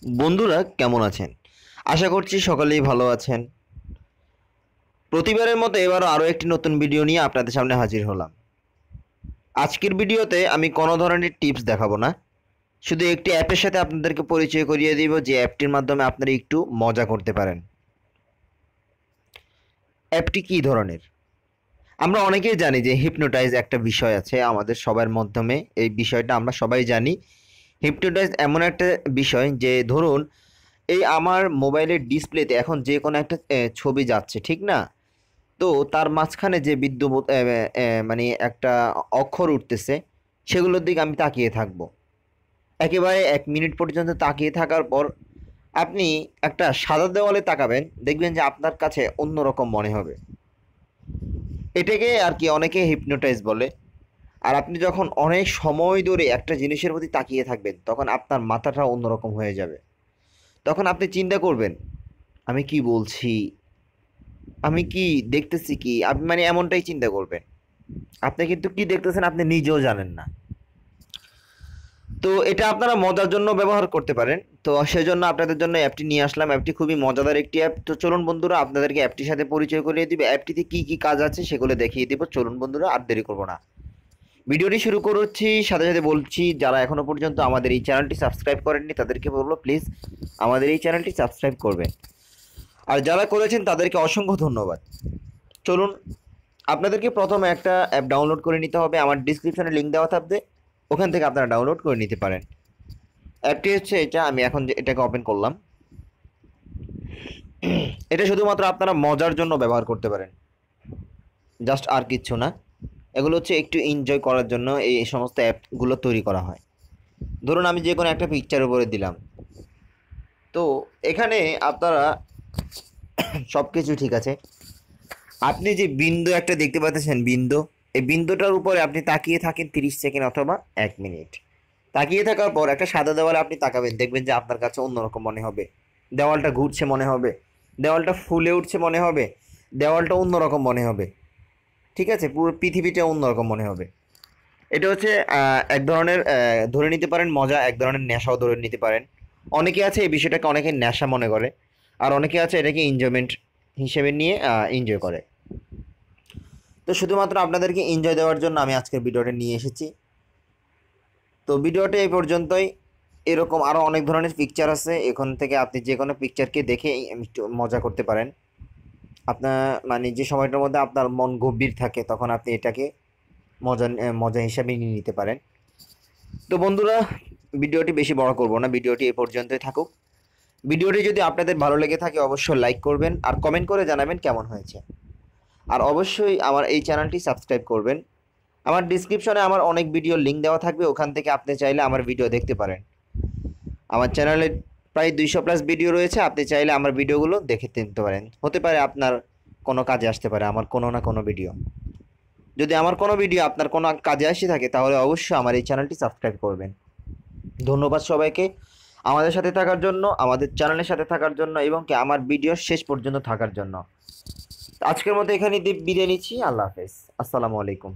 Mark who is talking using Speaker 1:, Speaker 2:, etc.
Speaker 1: বন্ধুরা কেমন আছেন? আশা করছি সকলেই ভালো আছেন। প্রতিবারের মতো এবারও আরও একটি নতুন ভিডিও নিয়ে আপনাদের সামনে হাজির হলাম। আজকের ভিডিওতে আমি কোনো ধরনের টিপস দেখাবো না। শুধু একটি অ্যাপের সাথে আপনাদেরকে পরিচয় করিয়ে দিব, যে অ্যাপটির মাধ্যমে আপনারা একটু মজা করতে পারেন। অ্যাপটি কী ধরনের? আমরা অনেকেই জানি যে হিপনোটাইজ একটা বিষয় আছে আমাদের সবার মাধ্যমে, এই বিষয়টা আমরা সবাই জানি। হিপনোটাইজ এমন একটা বিষয় যে ধরুন এই আমার মোবাইলের ডিসপ্লেতে এখন যে কোনো একটা ছবি যাচ্ছে, ঠিক না? তো তার মাঝখানে যে বিদ্যুৎ মানে একটা অক্ষর উঠতেছে, সেগুলোর দিকে আমি তাকিয়ে থাকবো। একেবারে ১ মিনিট পর্যন্ত তাকিয়ে থাকার পর আপনি একটা সাদা দেওয়ালে তাকাবেন, দেখবেন যে আপনার কাছে অন্যরকম মনে হবে। এটাকে আর কি অনেকে হিপনোটাইজ বলে। আর আপনি যখন অনেক সময় ধরে একটা জিনিসের প্রতি তাকিয়ে থাকবেন, তখন আপনার মাথাটা অন্যরকম হয়ে যাবে। তখন আপনি চিন্তা করবেন, আমি কি বলছি? আমি কি দেখতেছি কি? আপনি মানে এমনটাই চিন্তা করবেন। আপনি কিন্তু কি দেখতেছেন আপনি নিজেও জানেন না। তো এটা আপনারা মজার জন্য ব্যবহার করতে পারেন। তো সেজন্য আপনাদের জন্য অ্যাপটি নিয়ে আসলাম। অ্যাপটি খুবই মজাদার একটি অ্যাপ। তো চলুন বন্ধুরা, আপনাদেরকে অ্যাপটির সাথে পরিচয় করিয়ে দিব। অ্যাপটিতে কি কি কাজ আছে সেগুলো দেখিয়ে দিব। চলুন বন্ধুরা, আর দেরি করব না। ভিডিওটি শুরু করছি, সাথে সাথে বলছি যারা এখনো পর্যন্ত আমাদের এই চ্যানেলটি সাবস্ক্রাইব করেননি তাদেরকে বলবো প্লিজ আমাদের এই চ্যানেলটি সাবস্ক্রাইব করবেন। আর যারা করেছেন তাদেরকে অসংখ্য ধন্যবাদ। চলুন, আপনাদেরকে প্রথমে একটা অ্যাপ ডাউনলোড করে নিতে হবে। আমার ডিসক্রিপশনে লিঙ্ক দেওয়া থাকবে, ওখান থেকে আপনারা ডাউনলোড করে নিতে পারেন। অ্যাপটি হচ্ছে এটা, আমি এখন এটাকে ওপেন করলাম। এটা শুধুমাত্র আপনারা মজার জন্য ব্যবহার করতে পারেন, জাস্ট আর কিচ্ছু না। এগুলো হচ্ছে একটু এনজয় করার জন্য এই সমস্ত অ্যাপগুলো তৈরি করা হয়। ধরুন আমি যে কোনো একটা পিকচার উপরে দিলাম, তো এখানে আপনারা সব কিছু ঠিক আছে। আপনি যে বিন্দু একটা দেখতে পাচ্ছেন, বিন্দু, এই বিন্দুটার উপরে আপনি তাকিয়ে থাকেন 30 সেকেন্ড অথবা 1 মিনিট। তাকিয়ে থাকার পর একটা সাদা দেওয়ালে আপনি তাকাবেন, দেখবেন যে আপনার কাছে অন্যরকম মনে হবে। দেওয়ালটা ঘুরছে মনে হবে, দেওয়ালটা ফুলে উঠছে মনে হবে, দেওয়ালটা অন্যরকম মনে হবে। ঠিক আছে, পুরো পৃথিবীটা অন্যরকম মনে হবে। এটা হচ্ছে এক ধরনের ধরে নিতে পারেন মজা, এক ধরনের নেশাও ধরে নিতে পারেন। অনেকে আছে এই বিষয়টাকে অনেকে নেশা মনে করে, আর অনেকে আছে এটাকে এনজয়মেন্ট হিসেবে নিয়ে এনজয় করে। তো শুধুমাত্র আপনাদেরকে এনজয় দেওয়ার জন্য আমি আজকের ভিডিওটা নিয়ে এসেছি। তো ভিডিওটা এই পর্যন্তই। এরকম আরও অনেক ধরনের পিকচার আছে, এখান থেকে আপনি যে কোনো পিকচারকে দেখে একটু মজা করতে পারেন। আপনার মানে যে সময়টার মধ্যে আপনার মন গভীর থাকে, তখন আপনি এটাকে মজা মজা হিসাবে নিয়ে নিতে পারেন। তো বন্ধুরা, ভিডিওটি বেশি বড় করব না, ভিডিওটি এ পর্যন্তই থাকুক। ভিডিওটি যদি আপনাদের ভালো লেগে থাকে অবশ্যই লাইক করবেন আর কমেন্ট করে জানাবেন কেমন হয়েছে। আর অবশ্যই আমার এই চ্যানেলটি সাবস্ক্রাইব করবেন। আমার ডিসক্রিপশনে আমার অনেক ভিডিও লিঙ্ক দেওয়া থাকবে, ওখান থেকে আপনি চাইলে আমার ভিডিও দেখতে পারেন। আমার চ্যানেলে প্রায় 200+ ভিডিও রয়েছে, আপনি চাইলে আমার ভিডিওগুলো দেখে নিতে পারেন। হতে পারে আপনার কোনো কাজে আসতে পারে আমার কোনো না কোনো ভিডিও। যদি আমার কোনো ভিডিও আপনার কোনো কাজে আসে থাকে, তাহলে অবশ্যই আমার এই চ্যানেলটি সাবস্ক্রাইব করবেন। ধন্যবাদ সবাইকে আমাদের সাথে থাকার জন্য, আমাদের চ্যানেলের সাথে থাকার জন্য, এবং কি আমার ভিডিও শেষ পর্যন্ত থাকার জন্য। আজকের মতো এখানেই বিদায় নিচ্ছি। আল্লাহ হাফেজ। আসসালামু আলাইকুম।